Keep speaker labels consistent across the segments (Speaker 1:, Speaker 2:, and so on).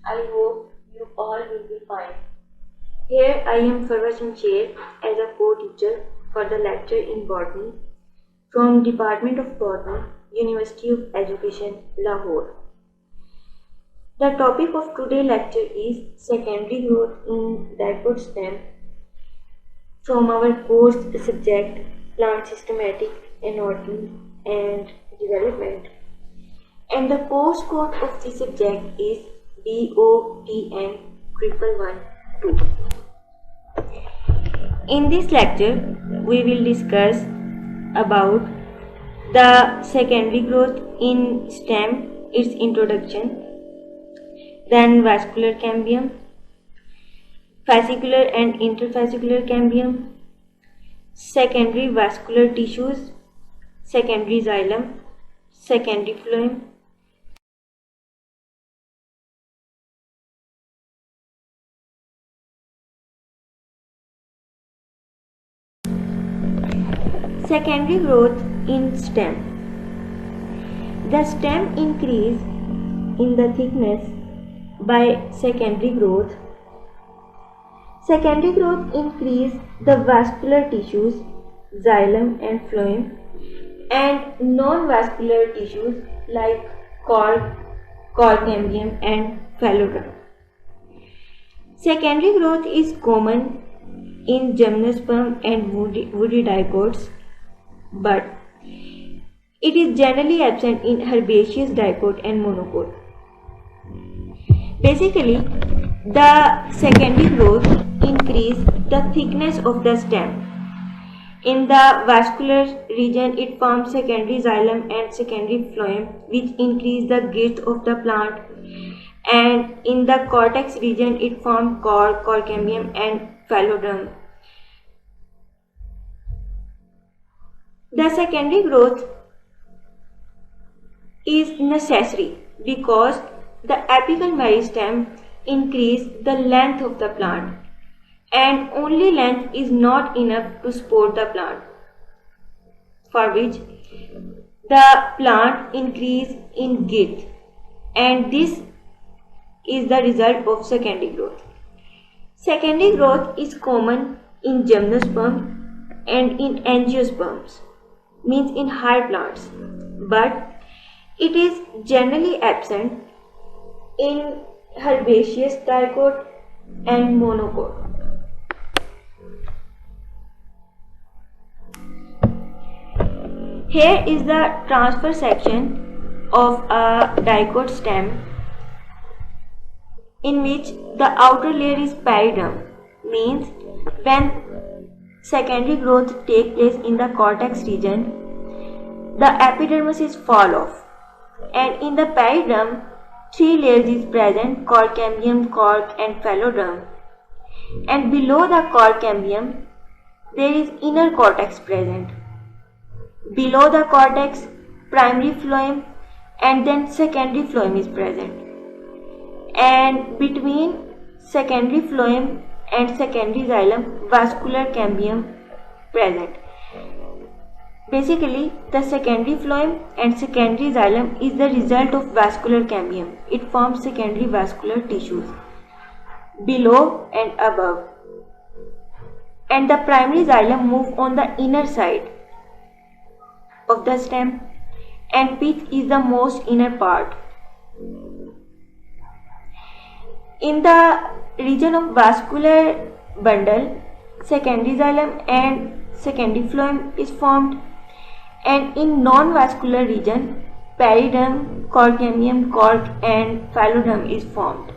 Speaker 1: I hope you all will be fine. Here I am Farwa Shamsher as a co-teacher for the lecture in Botany from Department of Botany, University of Education, Lahore. The topic of today's lecture is secondary growth in diploid stem from our course subject Plant Systematic Anatomy and Development. And the course code of this subject is BOTN 1112. In this lecture, we will discuss about the secondary growth in stem, its introduction, then vascular cambium, fascicular and interfascicular cambium, secondary vascular tissues, secondary xylem, secondary phloem, secondary growth in stem. The stem increase in the thickness by secondary growth. Secondary growth increase the vascular tissues, xylem and phloem, and non-vascular tissues like cork, cambium and phallodrome. Secondary growth is common in gymnosperm and woody dicots, but it is generally absent in herbaceous dicot and monocot. Basically, the secondary growth increase the thickness of the stem. In the vascular region, it forms secondary xylem and secondary phloem, which increase the girth of the plant. And in the cortex region, it forms cork, cambium and phallodrome. The secondary growth is necessary because the apical meristem increase the length of the plant, and only length is not enough to support the plant, for which the plant increase in girth, and this is the result of secondary growth. Secondary growth is common in gymnosperm and in angiosperms, means in higher plants, but it is generally absent in herbaceous dicot and monocot. Here is the transfer section of a dicot stem, in which the outer layer is periderm, means when secondary growth takes place in the cortex region, the epidermis is fall off, and in the periderm, 3 layers is present: cork cambium, cork and phallodrome. And below the cork cambium, there is inner cortex present. Below the cortex, primary phloem and then secondary phloem is present. And between secondary phloem and secondary xylem, vascular cambium present. Basically, the secondary phloem and secondary xylem is the result of vascular cambium. It forms secondary vascular tissues below and above. And the primary xylem move on the inner side of the stem, and pith is the most inner part. In the region of vascular bundle, secondary xylem and secondary phloem is formed, and in non-vascular region, periderm, cork cambium, cork and phallodrome is formed.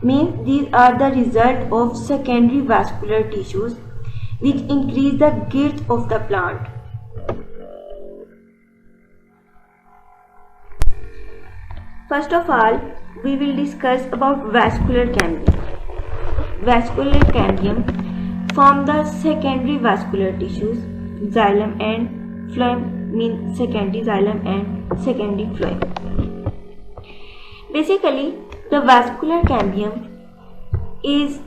Speaker 1: Means these are the result of secondary vascular tissues which increase the girth of the plant. First of all, we will discuss about vascular cambium. Vascular cambium form the secondary vascular tissues, xylem and phloem, means secondary xylem and secondary phloem. Basically, the vascular cambium is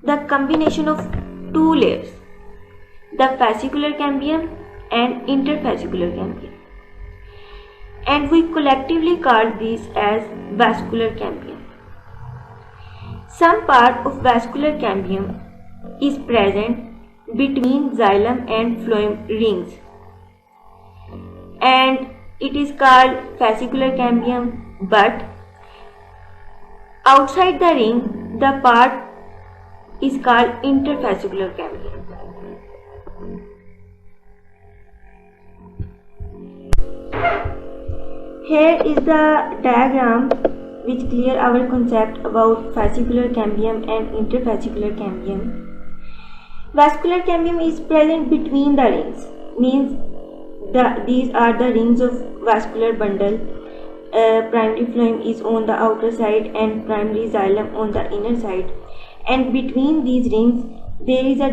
Speaker 1: the combination of 2 layers, the fascicular cambium and interfascicular cambium, and we collectively call these as vascular cambium. Some part of vascular cambium is present between xylem and phloem rings, and it is called fascicular cambium. But outside the ring, the part is called interfascicular cambium. Here is the diagram which clear our concept about fascicular cambium and interfascicular cambium. Vascular cambium is present between the rings, means these are the rings of vascular bundle. Primary phloem is on the outer side and primary xylem on the inner side, and between these rings there is a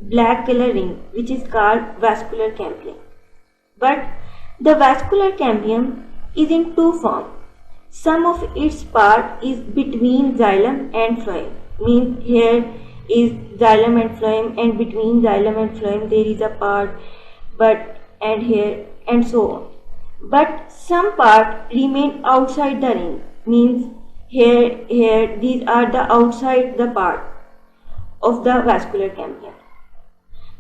Speaker 1: black color ring which is called vascular cambium. But the vascular cambium is in two forms. Some of its part is between xylem and phloem, means here is xylem and phloem, and between xylem and phloem there is a part, and here and so on. But some part remain outside the ring, means here these are the outside the part of the vascular cambium.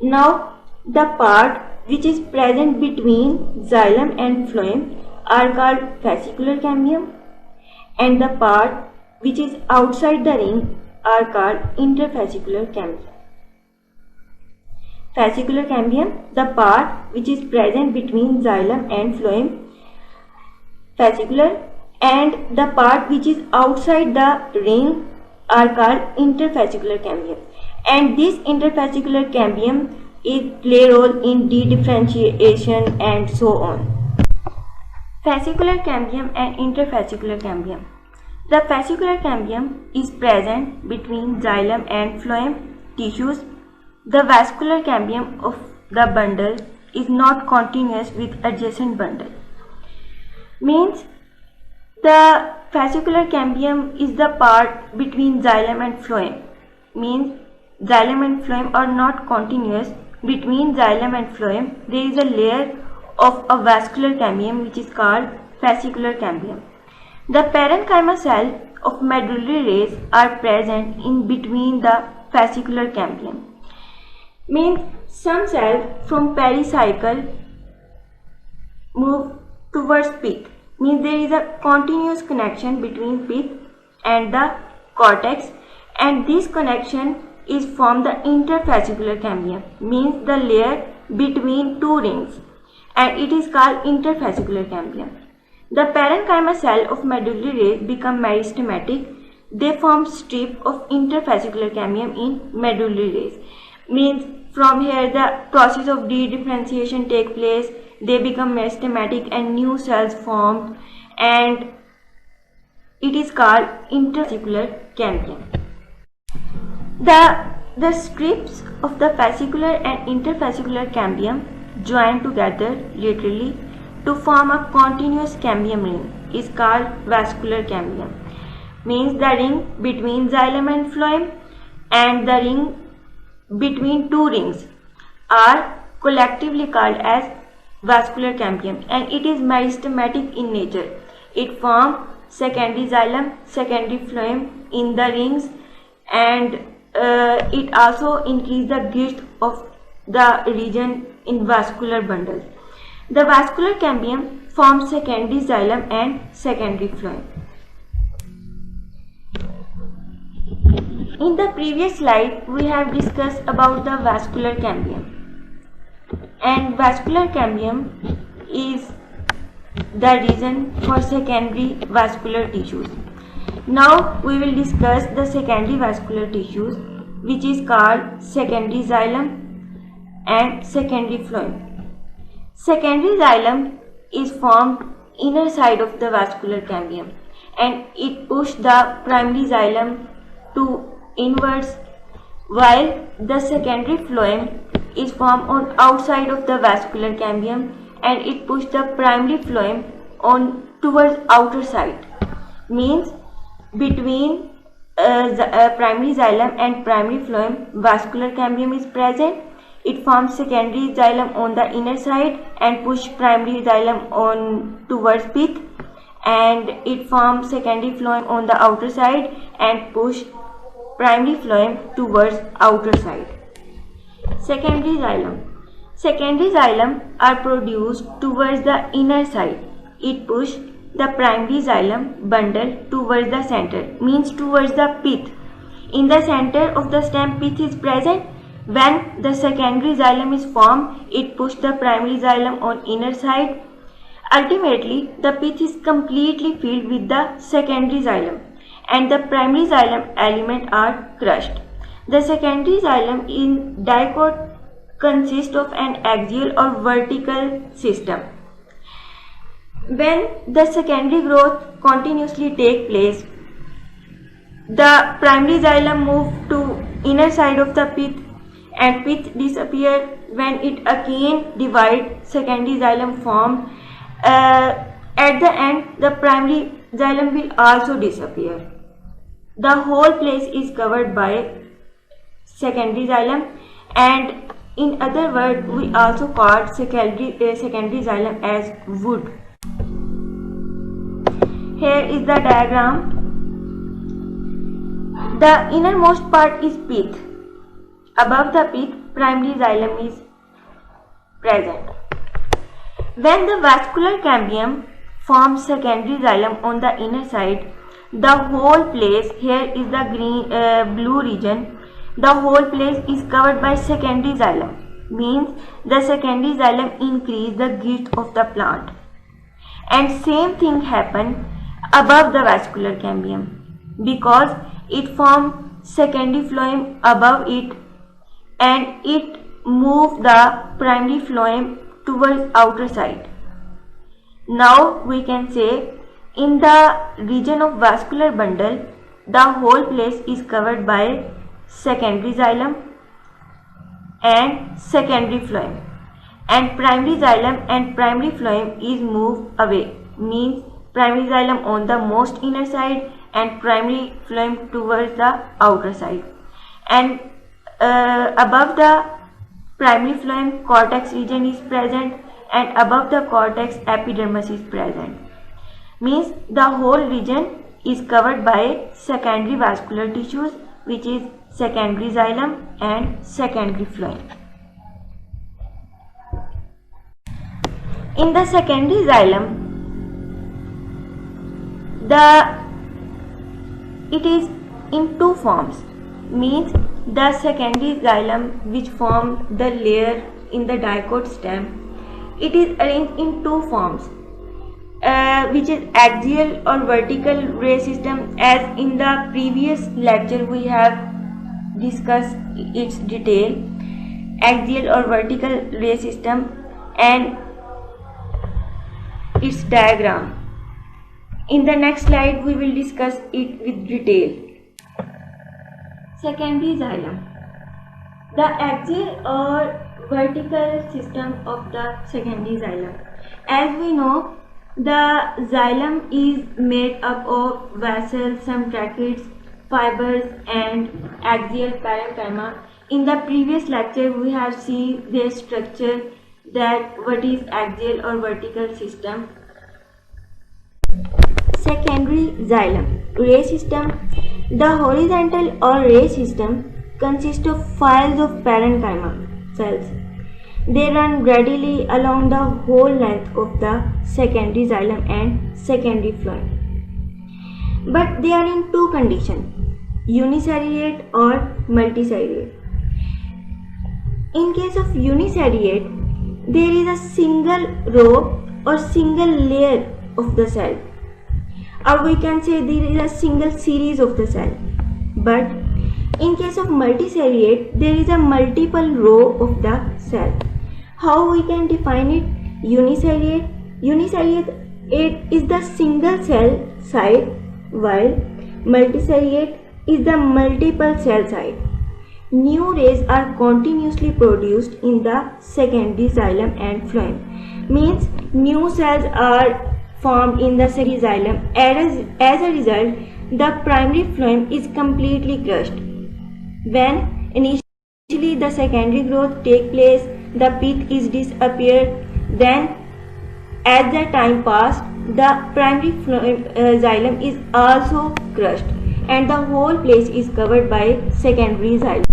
Speaker 1: Now the part which is present between xylem and phloem are called fascicular cambium, and the part which is outside the ring are called interfascicular cambium. Fascicular cambium, the part which is present between xylem and phloem, fascicular, and the part which is outside the ring are called interfascicular cambium. And this interfascicular cambium play role in dedifferentiation and so on. Fascicular cambium and interfascicular cambium. The fascicular cambium is present between xylem and phloem tissues. The vascular cambium of the bundle is not continuous with adjacent bundle. Means the fascicular cambium is the part between xylem and phloem. Means xylem and phloem are not continuous. Between xylem and phloem there is a layer of a vascular cambium which is called fascicular cambium. The parenchyma cells of medullary rays are present in between the fascicular cambium. Means some cells from pericycle move towards pith. Means there is a continuous connection between pith and the cortex, and this connection is from the interfascicular cambium, means the layer between two rings, and it is called interfascicular cambium. The parenchyma cell of medullary rays become meristematic. They form strip of interfascicular cambium in medullary rays. Means from here the process of dedifferentiation take place. They become meristematic and new cells formed, and it is called interfascicular cambium. The strips of the fascicular and interfascicular cambium join together laterally to form a continuous cambium ring is called vascular cambium. Means the ring between xylem and phloem and the ring between two rings are collectively called as vascular cambium, and it is meristematic in nature. It forms secondary xylem, secondary phloem in the rings, and it also increases the girth of the region in vascular bundles. The vascular cambium forms secondary xylem and secondary phloem. In the previous slide, we have discussed about the vascular cambium, and vascular cambium is the reason for secondary vascular tissues. Now we will discuss the secondary vascular tissues, which is called secondary xylem and secondary phloem. Secondary xylem is formed inner side of the vascular cambium, and it pushes the primary xylem to inwards, while the secondary phloem is formed on outside of the vascular cambium, and it pushes the primary phloem on towards outer side. Means between primary xylem and primary phloem, vascular cambium is present. It forms secondary xylem on the inner side and push primary xylem on towards pith, and it forms secondary phloem on the outer side and push primary phloem towards outer side. Secondary xylem. Secondary xylem are produced towards the inner side. It pushes the primary xylem bundle towards the center, means towards the pith. In the center of the stem, pith is present. When the secondary xylem is formed, it pushes the primary xylem on inner side. Ultimately, the pith is completely filled with the secondary xylem and the primary xylem elements are crushed. The secondary xylem in dicot consists of an axial or vertical system. When the secondary growth continuously takes place, the primary xylem moves to inner side of the pith and pith disappears. When it again divides, secondary xylem forms. At the end, the primary xylem will also disappear. The whole place is covered by secondary xylem, and in other words, we also call secondary xylem as wood. Here is the diagram. The innermost part is pith. Above the pith, primary xylem is present. When the vascular cambium forms secondary xylem on the inner side, the whole place, here is the blue region, the whole place is covered by secondary xylem, means the secondary xylem increase the girth of the plant. And same thing happen above the vascular cambium, because it forms secondary phloem above it and it moves the primary phloem towards outer side. Now we can say in the region of vascular bundle, the whole place is covered by secondary xylem and secondary phloem, and primary xylem and primary phloem is moved away, means primary xylem on the most inner side and primary phloem towards the outer side. And above the primary phloem, cortex region is present, and above the cortex, epidermis is present. Means the whole region is covered by secondary vascular tissues, which is secondary xylem and secondary phloem. In the secondary xylem, it is in two forms, means the secondary xylem which forms the layer in the dicot stem, it is arranged in two forms, which is axial or vertical ray system. As in the previous lecture we have discussed its detail, axial or vertical ray system and its diagram. In the next slide we will discuss it with detail. Secondary xylem. The axial or vertical system of the secondary xylem. As we know, the xylem is made up of vessels, some tracheids, fibers and axial parenchyma. In the previous lecture we have seen their structure, that what is axial or vertical system. Secondary xylem ray system. The horizontal or ray system consists of files of parenchyma cells. They run gradually along the whole length of the secondary xylem and secondary phloem. But they are in two conditions, uniseriate or multiseriate. In case of uniseriate, there is a single row or single layer of the cell, or we can say there is a single series of the cell. But in case of multiseriate, there is a multiple row of the cell. How we can define it? Uniseriate is the single cell side, while multiseriate is the multiple cell side. New rays are continuously produced in the secondary xylem and phloem, means new cells are formed in the secondary xylem. As a result, the primary phloem is completely crushed. When initially the secondary growth takes place, the pith is disappeared. Then as the time passed, the primary xylem is also crushed and the whole place is covered by secondary xylem.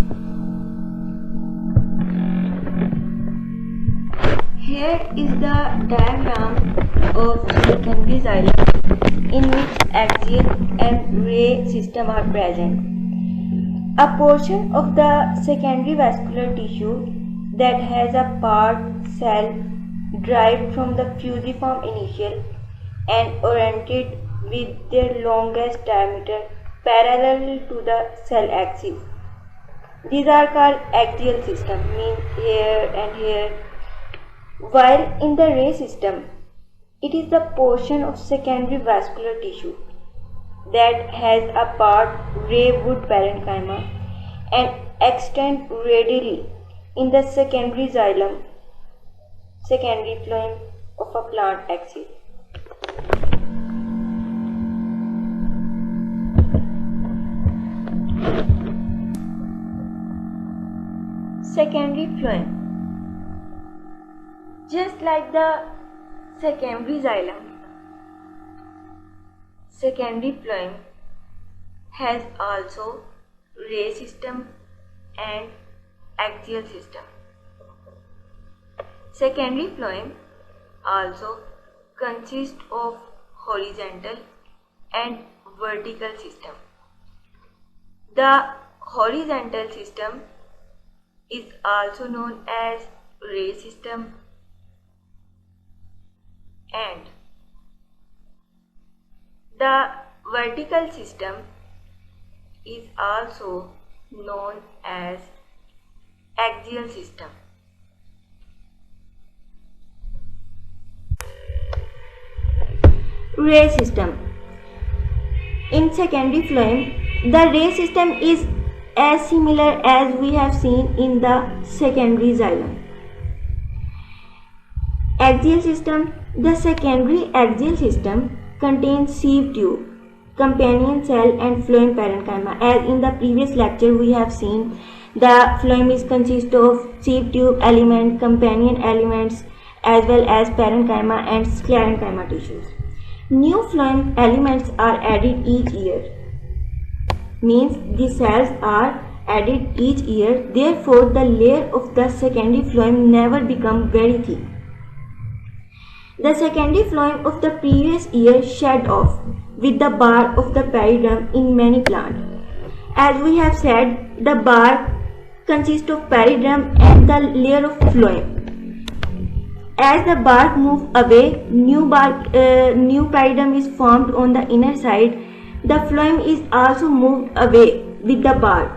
Speaker 1: Here is the diagram of secondary xylem in which axial and ray system are present. A portion of the secondary vascular tissue that has a part cell derived from the fusiform initial and oriented with their longest diameter parallel to the cell axis. These are called axial system, means here and here. While in the ray system, it is the portion of secondary vascular tissue that has a part ray wood parenchyma and extend radially in the secondary xylem, secondary phloem of a plant axis. Secondary phloem. Just like the secondary xylem, secondary phloem has also ray system and axial system. Secondary phloem also consists of horizontal and vertical system. The horizontal system is also known as ray system, and the vertical system is also known as axial system. Ray system. In secondary phloem, the ray system is as similar as we have seen in the secondary xylem. Axial system. The secondary axial system contains sieve tube, companion cell and phloem parenchyma. As in the previous lecture we have seen, the phloem is consist of sieve tube element, companion elements as well as parenchyma and sclerenchyma tissues. New phloem elements are added each year, means the cells are added each year, therefore the layer of the secondary phloem never become very thick. The secondary phloem of the previous year shed off with the bark of the perioderm in many plants. As we have said, the bark consists of perioderm and the layer of phloem. As the bark moves away, new perioderm is formed on the inner side. The phloem is also moved away with the bark.